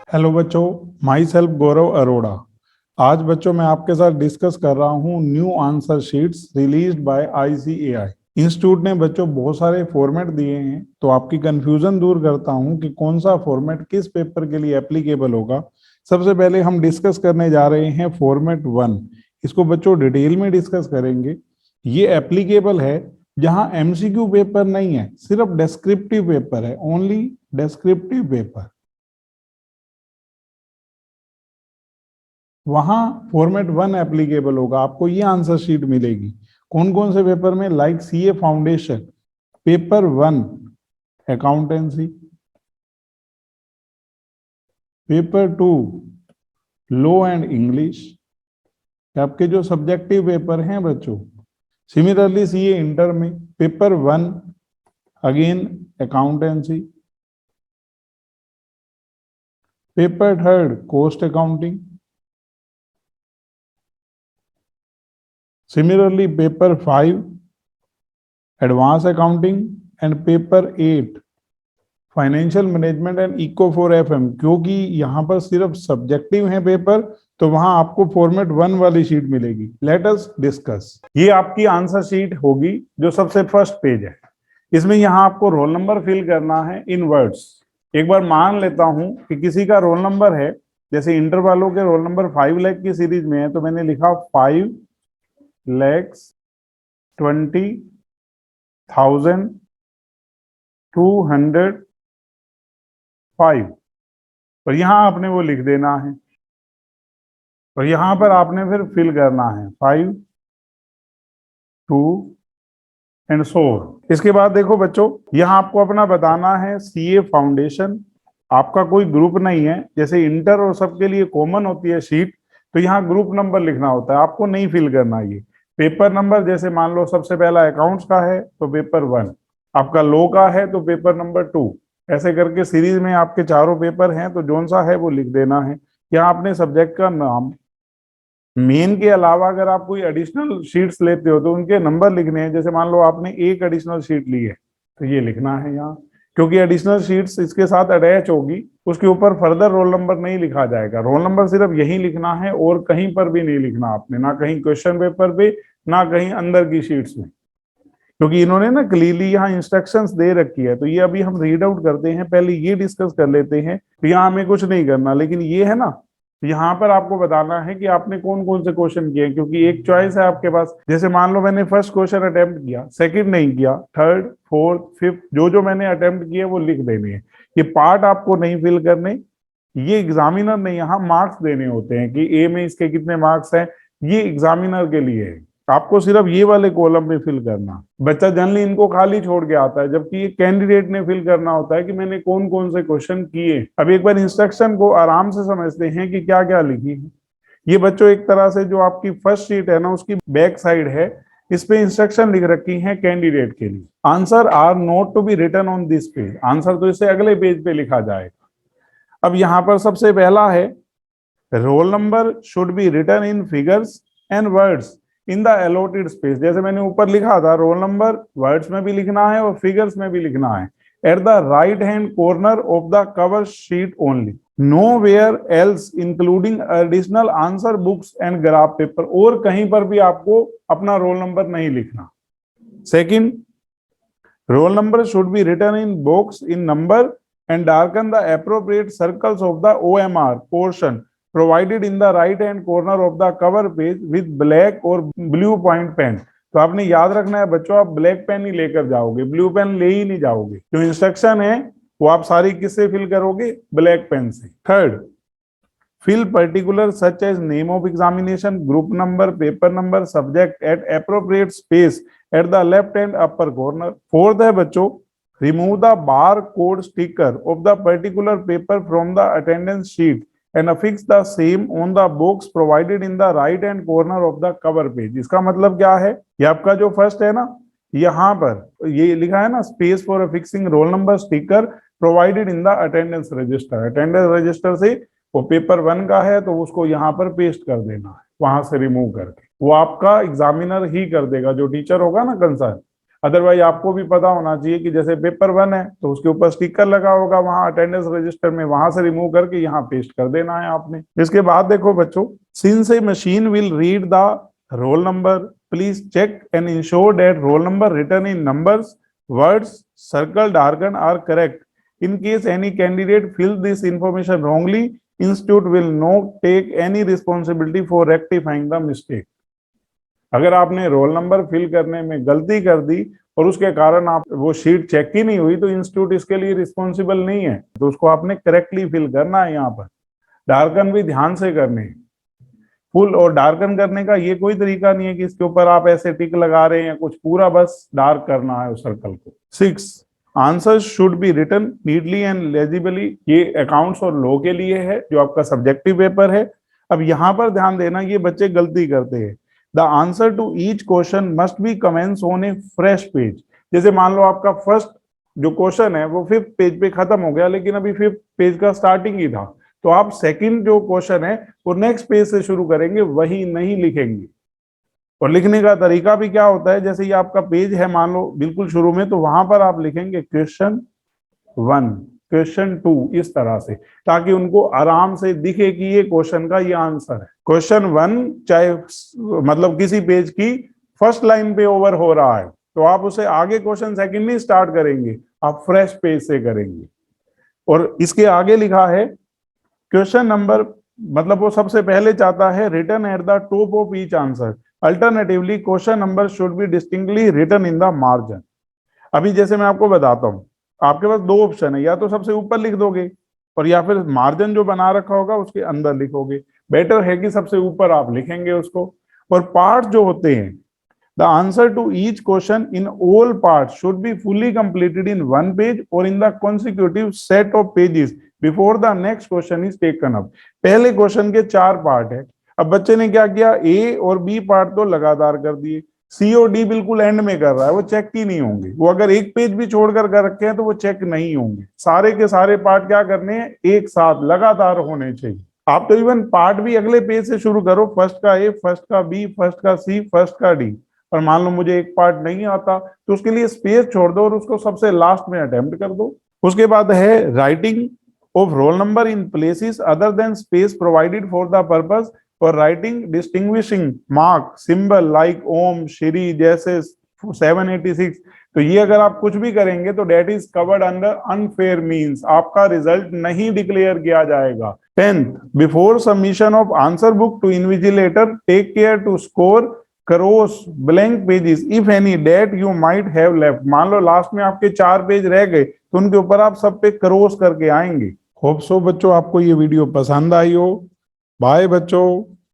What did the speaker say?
Hello बच्चों, my self गौरव अरोड़ा। आज बच्चों मैं आपके साथ डिस्कस कर रहा हूँ new answer sheets released by ICAI institute ने। बच्चों बहुत सारे फॉर्मेट दिए हैं, तो आपकी कंफ्यूजन दूर करता हूँ कि कौन सा फॉर्मेट किस पेपर के लिए एप्लीकेबल होगा। सबसे पहले हम डिस्कस करने जा रहे हैं फॉर्मेट 1। इसको बच्चों डिटेल में डिस्कस करेंगे। ये एप्लीकेबल है जहां एमसीक्यू पेपर नहीं है, सिर्फ डेस्क्रिप्टिव पेपर है, ओनली डेस्क्रिप्टिव पेपर। वहां फॉर्मेट 1 एप्लीकेबल होगा, आपको ये आंसर शीट मिलेगी। कौन कौन से पेपर में? Like CA foundation, paper 1 accountancy, paper 2 law and English, आपके जो सब्जेक्टिव पेपर हैं बच्चों। सिमिलरली सीए इंटर में paper 1 again accountancy, paper 3 cost accounting, similarly paper 5 advance accounting and paper 8 financial management and eco for FM. क्योंकि यहाँ पर सिर्फ subjective है पेपर, तो वहां आपको फॉर्मेट 1 वाली शीट मिलेगी। Let us discuss. ये आपकी आंसर शीट होगी जो सबसे फर्स्ट पेज है। इसमें यहाँ आपको रोल नंबर फिल करना है इन वर्ड्स। एक बार मान लेता हूं कि किसी का रोल नंबर है, जैसे इंटर वालों के रोल नंबर 5 लाख की सीरीज में है, तो मैंने लिखा 5,20,205 और यहां आपने वो लिख देना है और यहां पर आपने फिर फिल करना है 5, 2 एंड सो। इसके बाद देखो बच्चों, यहां आपको अपना बताना है सीए फाउंडेशन। आपका कोई ग्रुप नहीं है, जैसे इंटर और सबके लिए कॉमन होती है शीट, तो यहाँ ग्रुप नंबर लिखना होता है, आपको नहीं फिल करना। ये पेपर नंबर, जैसे मान लो सबसे पहला अकाउंट्स का है तो पेपर 1, आपका लॉ का है तो पेपर नंबर 2, ऐसे करके सीरीज में आपके चारों पेपर हैं, तो जोन सा है वो लिख देना है। यहाँ आपने सब्जेक्ट का नाम, मेन के अलावा अगर आप कोई एडिशनल शीट्स लेते हो तो उनके नंबर लिखने हैं। जैसे मान लो आपने एक एडिशनल शीट ली है तो ये लिखना है यहाँ, क्योंकि एडिशनल शीट्स इसके साथ अटैच होगी, उसके ऊपर फर्दर रोल नंबर नहीं लिखा जाएगा। रोल नंबर सिर्फ यही लिखना है और कहीं पर भी नहीं लिखना आपने, ना कहीं क्वेश्चन पेपर पे, ना कहीं अंदर की शीट्स में, क्योंकि इन्होंने ना क्लियरली यहाँ इंस्ट्रक्शंस दे रखी है। तो ये अभी हम रीड आउट करते हैं, पहले ये डिस्कस कर लेते हैं। तो यहाँ हमें कुछ नहीं करना, लेकिन ये है ना, यहाँ पर आपको बताना है कि आपने कौन कौन से क्वेश्चन किए, क्योंकि एक चॉइस है आपके पास। जैसे मान लो मैंने फर्स्ट क्वेश्चन अटेम्प्ट किया, सेकंड नहीं किया, थर्ड, फोर्थ, फिफ्थ, जो जो मैंने अटेम्प्ट किए वो लिख देने हैं। ये पार्ट आपको नहीं फिल करने, ये एग्जामिनर ने यहाँ मार्क्स देने होते हैं कि ए में इसके कितने मार्क्स हैं, ये एग्जामिनर के लिए है। आपको सिर्फ ये वाले कॉलम में फिल करना। बच्चा जनरली इनको खाली छोड़ के आता है, जबकि ये कैंडिडेट ने फिल करना होता है कि मैंने कौन कौन से क्वेश्चन किए। अब एक बार इंस्ट्रक्शन को आराम से समझते हैं कि क्या क्या लिखी है। ये बच्चों एक तरह से जो आपकी फर्स्ट शीट है ना, उसकी बैक साइड है, इस पे इंस्ट्रक्शन लिख रखी है कैंडिडेट के लिए। Answer are not to be written on this page, answer तो इससे अगले पेज पे लिखा जाएगा। अब यहाँ पर सबसे पहला है, roll number should be written in figures and words in the allotted space. जैसे मैंने ऊपर लिखा था, रोल नंबर वर्ड्स में भी लिखना है और फिगर्स में भी लिखना है। At the right hand corner of the cover sheet only, nowhere else including additional answer books and graph paper. और कहीं पर भी आपको अपना रोल नंबर नहीं लिखना। Second, roll number should be written in box in number and darken the appropriate circles of the OMR portion provided in the right hand corner of the cover page with black or blue point pen। तो आपने याद रखना है बच्चों, आप black pen ही लेकर जाओगे, blue pen ले ही नहीं जाओगे। जो इंस्ट्रक्शन है वो आप सारी किससे फिल करोगे? ब्लैक पेन से। Third, fill particular such as name of examination, group number, paper number, subject at appropriate space at the left hand upper corner। Fourth है बच्चों, remove the barcode sticker of the particular paper from the attendance sheet and affix the same on the box provided in the right hand corner of the cover page। इसका मतलब क्या है? ये आपका जो first है ना, यहाँ पर ये लिखा है ना, space for affixing roll number sticker provided in the attendance register. Attendance register से वो पेपर 1 का है तो उसको यहाँ पर पेस्ट कर देना है, वहां से रिमूव करके। वो आपका एग्जामिनर ही कर देगा, जो टीचर होगा ना कंसर्न। अदरवाइज आपको भी पता होना चाहिए कि जैसे पेपर 1 है तो उसके ऊपर स्टिकर लगा होगा वहां अटेंडेंस रजिस्टर में, वहां से रिमूव करके यहाँ पेस्ट कर देना है आपने। इसके बाद देखो बच्चों, since a machine will read the roll number, please check and ensure that roll number written in numbers, words, circle, darken are correct. In case any candidate fills this information wrongly, institute will not take any responsibility for rectifying the mistake. अगर आपने roll number fill करने में गलती कर दी और उसके कारण आप वो शीट चेक ही नहीं हुई तो इंस्टीट्यूट इसके लिए रिस्पॉन्सिबल नहीं है, तो उसको आपने करेक्टली फिल करना है। यहाँ पर डार्कन भी ध्यान से करने हैं। फुल और डार्कन करने का ये कोई तरीका नहीं है कि इसके ऊपर आप ऐसे टिक लगा रहे हैं या कुछ, पूरा बस डार्क करना है उस सर्कल को। 6, answer should be written neatly and legibly. ये अकाउंट्स और लॉ के लिए है जो आपका सब्जेक्टिव पेपर है। अब यहाँ पर ध्यान देना, ये बच्चे गलती करते हैं। The answer to each question must be commence on a fresh page. जैसे मान लो आपका फर्स्ट जो क्वेश्चन है वो 5th पेज पे खत्म हो गया, लेकिन अभी 5th पेज का स्टार्टिंग ही था, तो आप सेकंड जो क्वेश्चन है वो नेक्स्ट पेज से शुरू करेंगे, वही नहीं लिखेंगे। और लिखने का तरीका भी क्या होता है, जैसे ये आपका पेज है मान लो बिल्कुल शुरू में, तो वहां पर आप लिखेंगे क्वेश्चन 1, क्वेश्चन 2, इस तरह से, ताकि उनको आराम से दिखे कि ये क्वेश्चन का ये आंसर है। क्वेश्चन 1 चाहे मतलब किसी पेज की फर्स्ट लाइन पे ओवर हो रहा है तो आप उसे आगे क्वेश्चन सेकंड नहीं स्टार्ट करेंगे, आप फ्रेश पेज से करेंगे। और इसके आगे लिखा है क्वेश्चन नंबर, मतलब वो सबसे पहले चाहता है written at the top of each answer, alternatively question number should be distinctly written in the margin. अभी जैसे मैं आपको बताता हूँ, आपके पास 2 ऑप्शन है, या तो सबसे ऊपर लिख दोगे और या फिर मार्जिन जो बना रखा होगा उसके अंदर लिखोगे। बेटर है कि सबसे ऊपर आप लिखेंगे उसको। और पार्ट जो होते हैं, the answer to each question in all part should be fully completed in 1 page और in the consecutive set of pages before the next question is taken up. पहले क्वेश्चन के 4 पार्ट है। अब बच्चे ने क्या किया, ए और बी पार्ट तो लगातार कर दिए, सी और डी बिल्कुल एंड में कर रहा है, वो चेक ही नहीं होंगे। वो अगर एक पेज भी छोड़कर कर रखे हैं तो वो चेक नहीं होंगे। सारे के सारे पार्ट क्या करने हैं, एक साथ लगातार होने चाहिए। आप तो इवन पार्ट भी अगले पेज से शुरू करो, फर्स्ट का ए, फर्स्ट का बी, फर्स्ट का सी, फर्स्ट का डी। और मान लो मुझे एक पार्ट नहीं आता तो उसके लिए स्पेस छोड़ दो और उसको सबसे लास्ट में अटेम्प्ट कर दो। उसके बाद है writing of roll number in places other than space provided for the purpose और writing distinguishing mark symbol like Om, Shri जैसे 786। तो ये अगर आप कुछ भी करेंगे तो that is covered under unfair means, आपका रिजल्ट नहीं डिक्लेयर किया जाएगा। 10th, before submission of answer book to invigilator take care to score cross blank pages if any that you might have left. मान लो लास्ट में आपके 4 page रह गए तो उनके ऊपर आप सब पे क्रॉस करके आएंगे। होप सो बच्चों आपको ये वीडियो पसंद आई हो। बाय बच्चों।